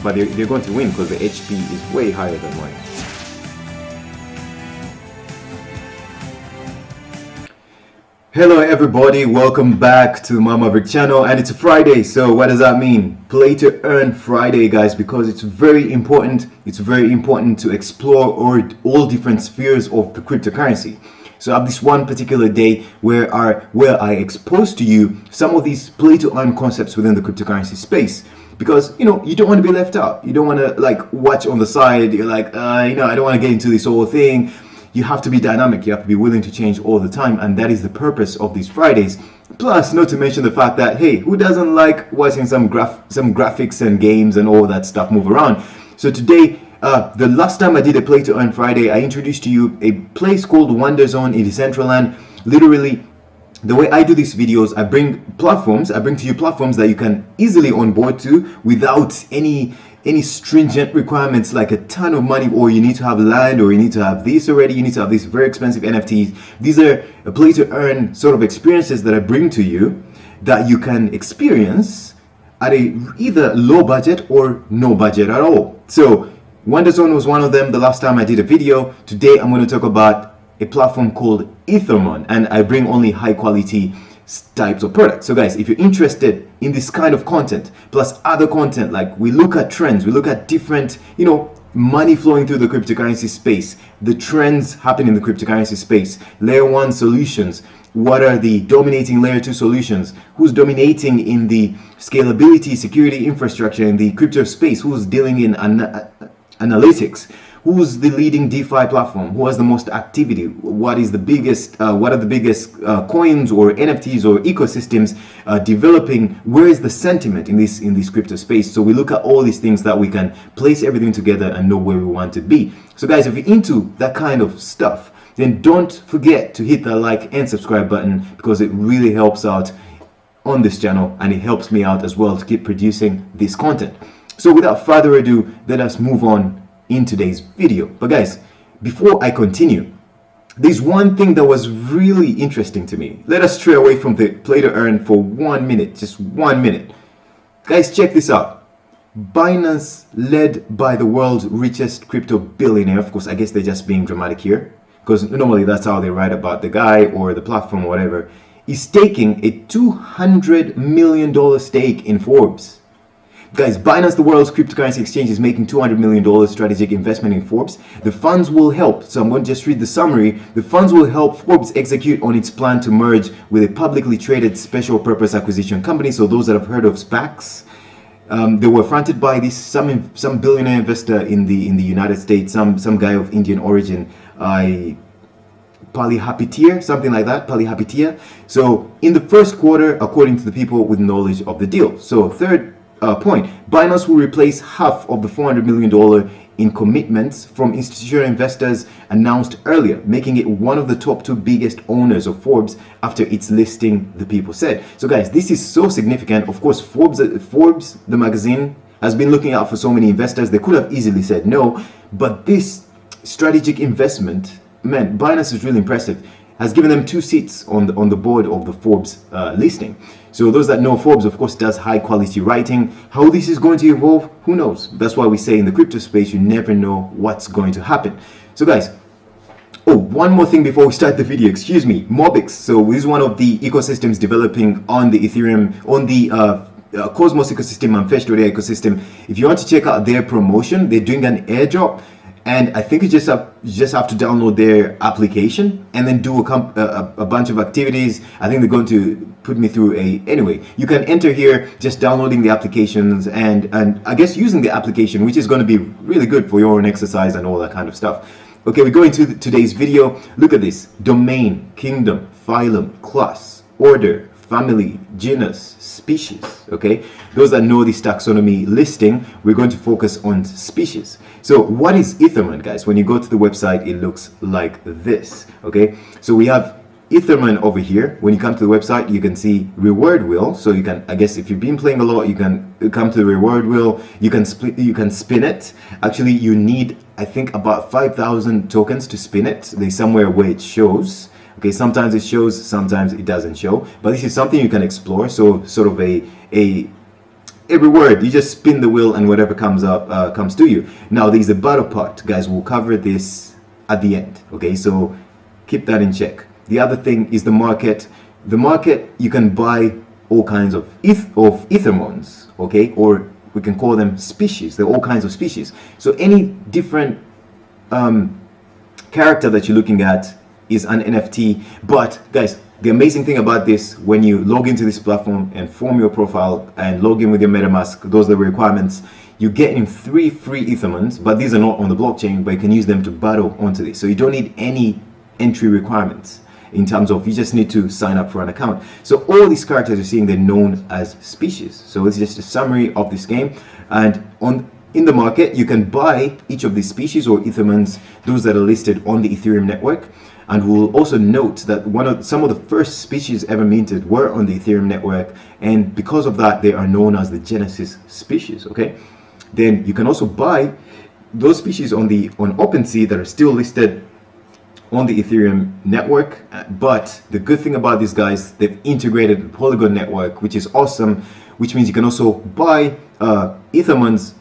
but they're going to win because the HP is way higher than mine. Hello everybody, welcome back to my MOBIX channel, and it's a Friday. So what does that mean? Play to earn Friday, guys, because it's very important. It's very important to explore all different spheres of the cryptocurrency. So I have this one particular day where I expose to you some of these play to earn concepts within the cryptocurrency space, because you don't want to be left out. You don't want to like watch on the side. You're like I don't want to get into this whole thing. You have to be dynamic. You have to be willing to change all the time, and that is the purpose of these Fridays. Plus, not to mention the fact that, hey, who doesn't like watching some graphics and games and all that stuff move around? So today, the last time I did a Play to Earn Friday, I introduced to you a place called Wonder Zone in Decentraland. Literally, the way I do these videos, I bring to you platforms that you can easily onboard to without any stringent requirements like a ton of money, or you need to have land, or you need to have this already, you need to have these very expensive NFTs. These are a play to earn sort of experiences that I bring to you that you can experience at either low budget or no budget at all. So Wonder Zone was one of them the last time I did a video. Today I'm going to talk about a platform called Ethermon, and I bring only high quality types of products. So guys, if you're interested in this kind of content plus other content, like we look at trends, we look at different money flowing through the cryptocurrency space, the trends happening in the cryptocurrency space, layer 1 solutions, what are the dominating layer 2 solutions, who's dominating in the scalability, security, infrastructure in the crypto space, who's dealing in analytics, who's the leading DeFi platform, who has the most activity, what are the biggest coins or NFTs or ecosystems developing, where is the sentiment in this crypto space. So we look at all these things that we can place everything together and know where we want to be. So guys, if you're into that kind of stuff, then don't forget to hit that like and subscribe button, because it really helps out on this channel, and it helps me out as well to keep producing this content. So without further ado, let us move on in today's video. But guys, before I continue, there's one thing that was really interesting to me. Let us stray away from the play to earn for 1 minute, just 1 minute. Guys, check this out. Binance, led by the world's richest crypto billionaire, of course I guess they're just being dramatic here, because normally that's how they write about the guy or the platform or whatever, is taking a $200 million stake in Forbes. Guys, Binance, the world's cryptocurrency exchange, is making $200 million strategic investment in Forbes. The funds will help, so I'm going to just read the summary. The funds will help Forbes execute on its plan to merge with a publicly traded special purpose acquisition company. So those that have heard of SPACs, they were fronted by some billionaire investor in the United States, some guy of Indian origin, Palihapitiya, something like that, Palihapitiya. So in the first quarter, according to the people with knowledge of the deal. So third point, Binance will replace half of the $400 million in commitments from institutional investors announced earlier, making it one of the top 2 biggest owners of Forbes after its listing, the people said. So guys, this is so significant. Of course, Forbes, the magazine, has been looking out for so many investors. They could have easily said no, but this strategic investment, man, Binance is really impressive, has given them 2 seats on the board of the Forbes listing. So those that know, Forbes, of course, does high quality writing. How this is going to evolve, who knows? That's why we say in the crypto space, you never know what's going to happen. So guys, one more thing before we start the video, excuse me, MOBIX. So this is one of the ecosystems developing on the Ethereum, on the Cosmos ecosystem and Fetch.AI Ecosystem. If you want to check out their promotion, they're doing an airdrop. And I think you just have to download their application and then do a bunch of activities. I think they're going to put me through anyway, you can enter here just downloading the applications and I guess using the application, which is going to be really good for your own exercise and all that kind of stuff. Okay, we go into today's video. Look at this: domain, kingdom, phylum, class, order, family, genus, species. Okay, those that know this taxonomy listing, we're going to focus on species. So what is Ethermon, guys? When you go to the website, it looks like this. Okay, so we have Ethermon over here. When you come to the website, you can see reward wheel. So you can, I guess if you've been playing a lot, you can come to the reward wheel. You can spin it. Actually, you need, I think, about 5,000 tokens to spin it. There's somewhere where it shows. Okay, sometimes it shows, sometimes it doesn't show, but this is something you can explore. So sort of a every word. You just spin the wheel and whatever comes up comes to you. Now there's a battle part, guys. We'll cover this at the end. Okay, so keep that in check. The other thing is the market. The market, you can buy all kinds of Ethermons, okay, or we can call them species. There are all kinds of species. So any different character that you're looking at is an NFT. But guys, the amazing thing about this, when you log into this platform and form your profile and log in with your MetaMask, those are the requirements. You get in 3 free Ethermons, but these are not on the blockchain, but you can use them to battle onto this. So you don't need any entry requirements in terms of, you just need to sign up for an account. So all these characters you're seeing, they're known as species. So it's just a summary of this game. And in the market, you can buy each of these species or Ethermons, those that are listed on the Ethereum network. And we'll also note that some of the first species ever minted were on the Ethereum network, and because of that, they are known as the Genesis species. Okay, then you can also buy those species on OpenSea that are still listed on the Ethereum network. But the good thing about these guys, they've integrated the Polygon network, which is awesome, which means you can also buy Ethermons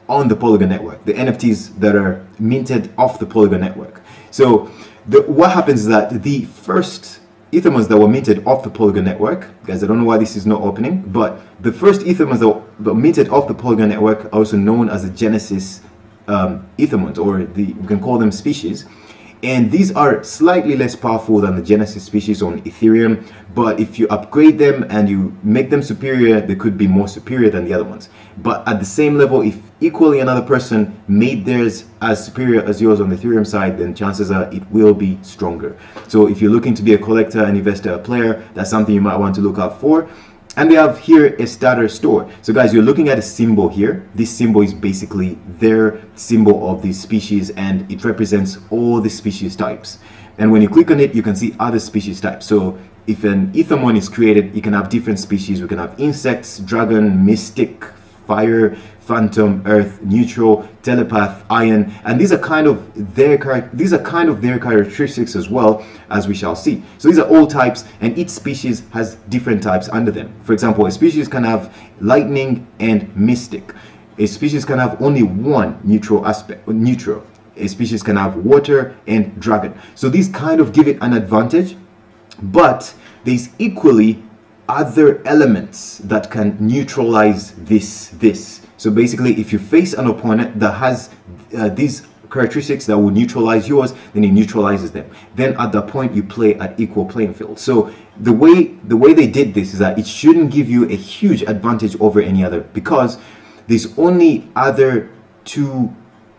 on the Polygon network, the NFTs that are minted off the Polygon network. So what happens is that the first Ethermons that were minted off the Polygon network, guys, I don't know why this is not opening, but the first Ethermons that were minted off the Polygon network are also known as the Genesis Ethermons, or we can call them species. And these are slightly less powerful than the Genesis species on Ethereum, but if you upgrade them and you make them superior, they could be more superior than the other ones. But at the same level, if equally another person made theirs as superior as yours on the Ethereum side, then chances are it will be stronger. So if you're looking to be a collector, an investor, a player, that's something you might want to look out for. And they have here a starter store. So guys, you're looking at a symbol here. This symbol is basically their symbol of these species, and it represents all the species types. And when you click on it, you can see other species types. So if an Ethermon is created, you can have different species. We can have insects, dragon, mystic, fire, phantom, earth, neutral, telepath, iron, and these are kind of their characteristics as well, as we shall see. So these are all types, and each species has different types under them. For example, a species can have lightning and mystic. A species can have only one neutral aspect, neutral. A species can have water and dragon. So these kind of give it an advantage, but there's equally other elements that can neutralize this. So basically, if you face an opponent that has these characteristics that will neutralize yours, then it neutralizes them. Then at that point, you play at equal playing field. So the way they did this is that it shouldn't give you a huge advantage over any other, because there's only other two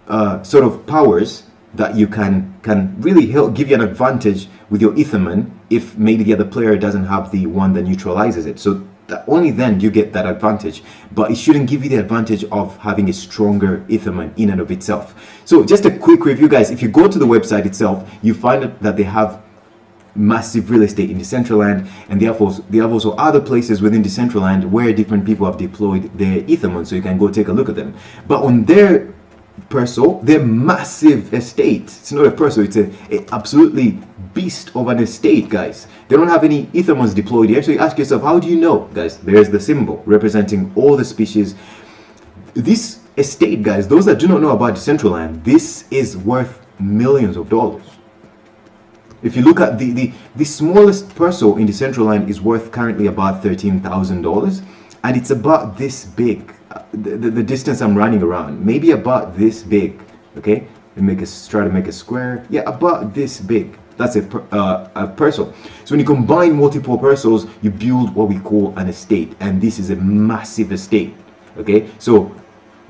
sort of powers that you can really give you an advantage with your Ethermon if maybe the other player doesn't have the one that neutralizes it. So only then you get that advantage, but it shouldn't give you the advantage of having a stronger Ethermon in and of itself. So just a quick review, guys. If you go to the website itself, you find that they have massive real estate in Decentraland, and they have also other places within Decentraland where different people have deployed their Ethermon, so you can go take a look at them. But on their their massive estate, it's not a Perso, it's a absolutely beast of an estate, guys. They don't have any Ethermons deployed here, so you ask yourself, how do you know? Guys, there's the symbol representing all the species. This estate, guys, those that do not know about Decentraland, this is worth millions of dollars. If you look at the smallest Perso in Decentraland is worth currently about $13,000, and it's about this big. The distance I'm running around, maybe about this big. Okay, try to make a square. Yeah, about this big. That's a Perso. So when you combine multiple Persos, you build what we call an estate, and this is a massive estate. Okay, so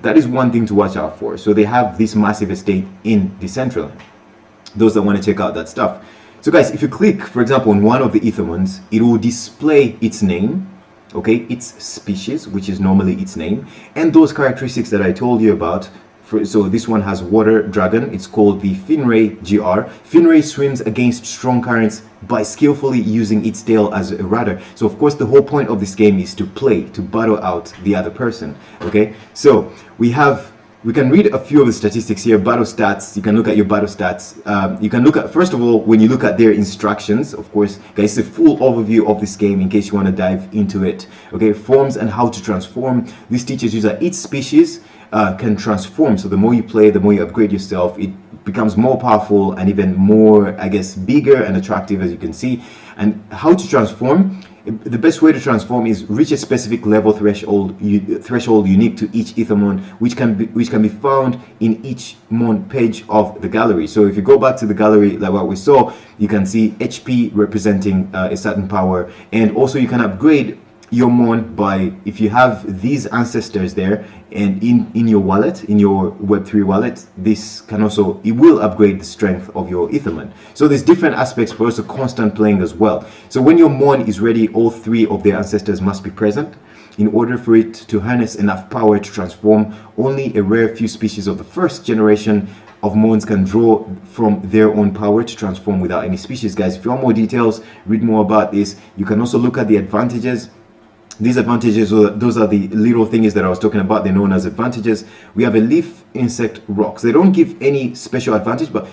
that is one thing to watch out for. So they have this massive estate in Decentraland. Those that want to check out that stuff. So guys, if you click, for example, on one of the Ethermons, it will display its name. Okay, its species, which is normally its name, and those characteristics that I told you about. So this one has water dragon. It's called the Finray GR. Finray swims against strong currents by skillfully using its tail as a rudder. So of course the whole point of this game is to battle out the other person. Okay, so we have we can read a few of the statistics here. Battle stats, you can look at your battle stats. You can look at, first of all, when you look at their instructions, of course, guys, it's a full overview of this game in case you want to dive into it. Okay, forms and how to transform. This teaches you that each species can transform. So the more you play, the more you upgrade yourself, it becomes more powerful and even more, I guess, bigger and attractive, as you can see. And how to transform. The best way to transform is reach a specific level threshold unique to each Ethermon, which can be found in each mon page of the gallery. So if you go back to the gallery, like what we saw, you can see HP representing a certain power, and also you can upgrade your mon by, if you have these ancestors there and in your wallet, in your Web3 wallet, this can also, it will upgrade the strength of your Ethermon. So there's different aspects for also constant playing as well. So when your mon is ready, all three of their ancestors must be present. In order for it to harness enough power to transform, only a rare few species of the first generation of mons can draw from their own power to transform without any species. Guys, if you want more details, read more about this. You can also look at the advantages. These advantages, those are the little things that I was talking about. They're known as advantages. We have a leaf, insect, rocks. They don't give any special advantage, but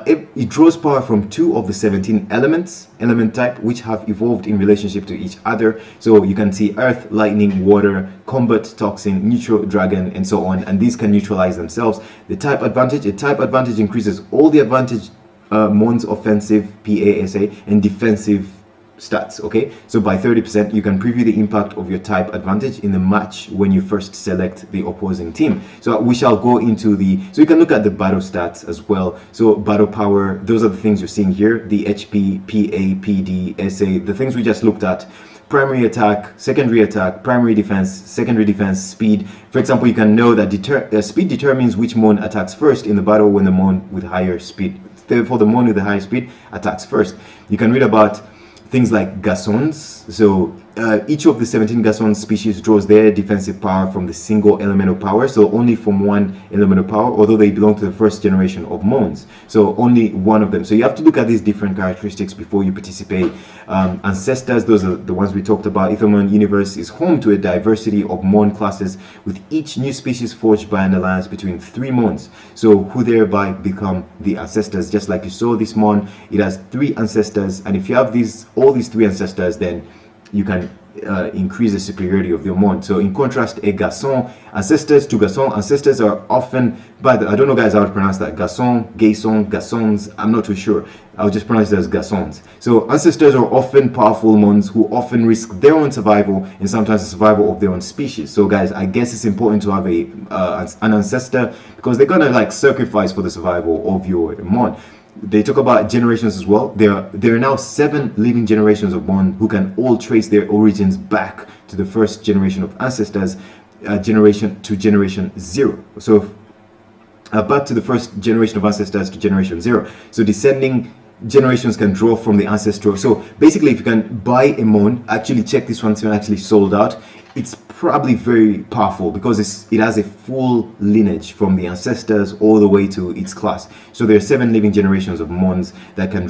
it draws power from 2 of the 17 element type, which have evolved in relationship to each other. So you can see earth, lightning, water, combat, toxin, neutral, dragon, and so on. And these can neutralize themselves. The type advantage, a type advantage increases all the advantage mons offensive, PASA, and defensive stats. Okay, so by 30%, you can preview the impact of your type advantage in the match when you first select the opposing team. So we shall go into so you can look at the battle stats as well. So battle power, those are the things you're seeing here, the HP, PA, PD, SA, the things we just looked at. Primary attack, secondary attack, primary defense, secondary defense, speed. For example, you can know that speed determines which mon attacks first in the battle when the mon with higher speed. Therefore, the mon with the higher speed attacks first. You can read about things like Gasons. So each of the 17 Gason species draws their defensive power from the single element of power, so only from one element of power, although they belong to the first generation of mons, so only one of them. So you have to look at these different characteristics before you participate. Ancestors, those are the ones we talked about. Ethermon universe is home to a diversity of mon classes, with each new species forged by an alliance between 3 mons, so who thereby become the ancestors. Just like you saw, this mon, it has 3 ancestors, and if you have all these 3 ancestors, then you can increase the superiority of your mon. So in contrast, a Gasson, ancestors are often, I don't know guys how to pronounce that, Gassons, I'm not too sure. I'll just pronounce it as Gassons. So ancestors are often powerful mons who often risk their own survival and sometimes the survival of their own species. So guys, I guess it's important to have an ancestor, because they're gonna like sacrifice for the survival of your mon. They talk about generations as well. There are now 7 living generations of mon who can all trace their origins back to the first generation of ancestors, generation to generation 0. So back to the first generation of ancestors to generation 0. So descending generations can draw from the ancestral. So basically, if you can buy a mon, actually check this one's actually sold out. It's probably very powerful because it has a full lineage from the ancestors all the way to its class. So there are 7 living generations of mons that can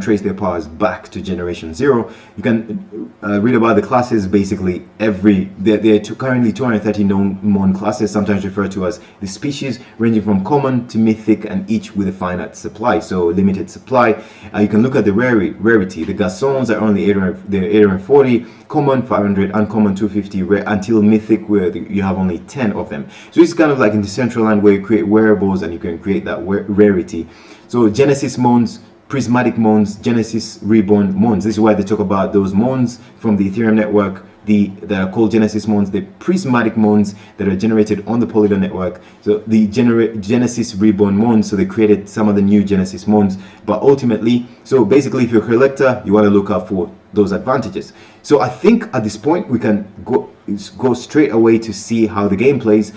trace their powers back to generation 0. You can read about the classes. Basically, there are currently 230 known mon classes, sometimes referred to as the species, ranging from common to mythic, and each with a finite supply, so limited supply. You can look at the rarity. The Gassons are only 840, common 500, uncommon 250, rare until mythic, where you have only 10 of them. So it's kind of like in the central land where you create wearables and you can create that rarity. So Genesis mons, prismatic mons, Genesis reborn mons. This is why they talk about those mons from the Ethereum network that are called Genesis mons, the prismatic mons that are generated on the Polygon network. So the Genesis reborn mons, so they created some of the new Genesis mons. But ultimately, so basically, if you're a collector, you want to look out for those advantages. So I think at this point we can go straight away to see how the game plays.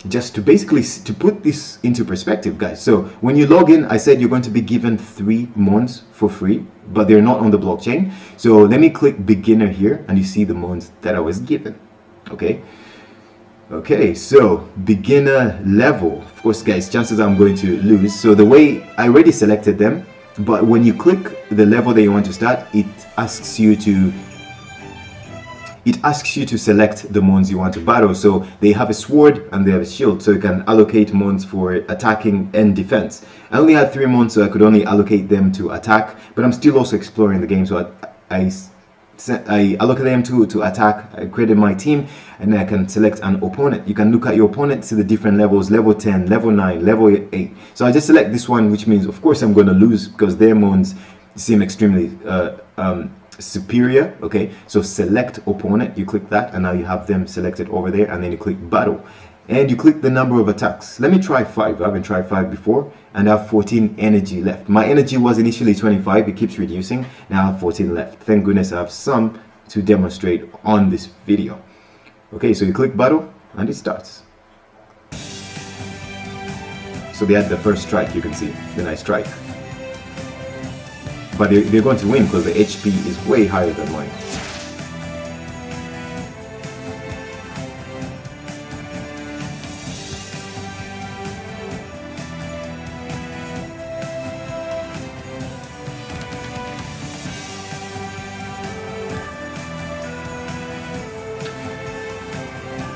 Just to basically to put this into perspective, guys. So when you log in, I said you're going to be given 3 mons for free, but they're not on the blockchain. So let me click beginner here, and you see the mons that I was given. Okay, so beginner level. Of course, guys, chances are I'm going to lose. So the way I already selected them, but when you click the level that you want to start, it asks you to it asks you to select the mons you want to battle. So they have a sword and they have a shield, so you can allocate mons for attacking and defense. I only had 3 mons, so I could only allocate them to attack, but I'm still also exploring the game, so I allocate them to attack. I created my team, and I can select an opponent. You can look at your opponent, see the different levels: level 10, level 9, level 8. So I just select this one, which means of course I'm going to lose because their mons seem extremely superior. Okay, so select opponent, you click that, and now you have them selected over there, and then you click battle, and you click the number of attacks. Let me try 5. I haven't tried 5 before, and I have 14 energy left. My energy was initially 25, it keeps reducing. Now I have 14 left. Thank goodness I have some to demonstrate on this video. Okay, so you click battle and it starts. So they had the first strike, you can see, the nice strike. But they're going to win because the HP is way higher than mine.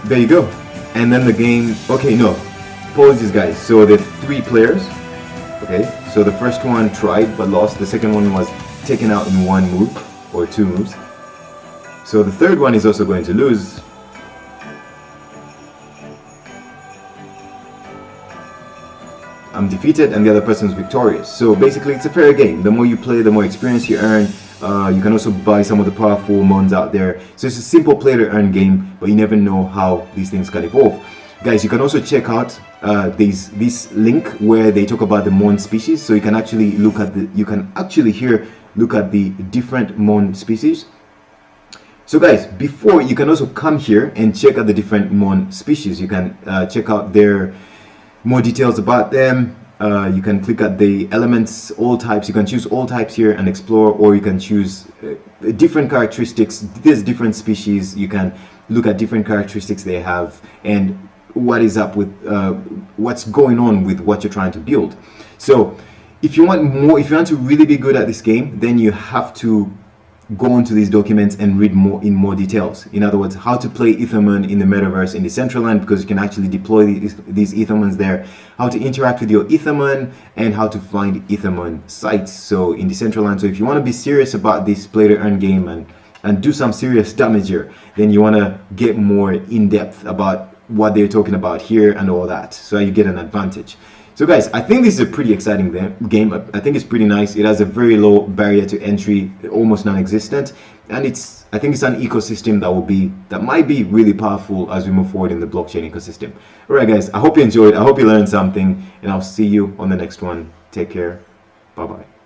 There you go. And then the game, okay, no, apologies guys. So there are 3 players. Okay, so the first one tried but lost. The second one was taken out in 1 move or 2 moves. So the third one is also going to lose. I'm defeated and the other person is victorious. So basically it's a fair game. The more you play, the more experience you earn. You can also buy some of the powerful mons out there. So it's a simple play to earn game, but you never know how these things can evolve. Guys, you can also check out this link where they talk about the mon species. So you can actually look at look at the different mon species. So guys, before, you can also come here and check out the different mon species. You can check out their more details about them. You can click at the elements, all types. You can choose all types here and explore, or you can choose different characteristics. There's different species. You can look at different characteristics they have and what is up with what's going on with what you're trying to build. So if you want more, if you want to really be good at this game, then you have to go into these documents and read more details. In other words, how to play Ethermon in the metaverse in Decentraland, because you can actually deploy these Ethermons there, how to interact with your Ethermon, and how to find Ethermon sites so in Decentraland. So if you want to be serious about this play to earn game and do some serious damage here, then you want to get more in depth about what they're talking about here and all that, so you get an advantage. So guys, I think this is a pretty exciting game. I think it's pretty nice. It has a very low barrier to entry, almost non-existent, and I think it's an ecosystem that might be really powerful as we move forward in the blockchain ecosystem. All right guys, I hope you enjoyed. I hope you learned something, and I'll see you on the next one. Take care. Bye bye.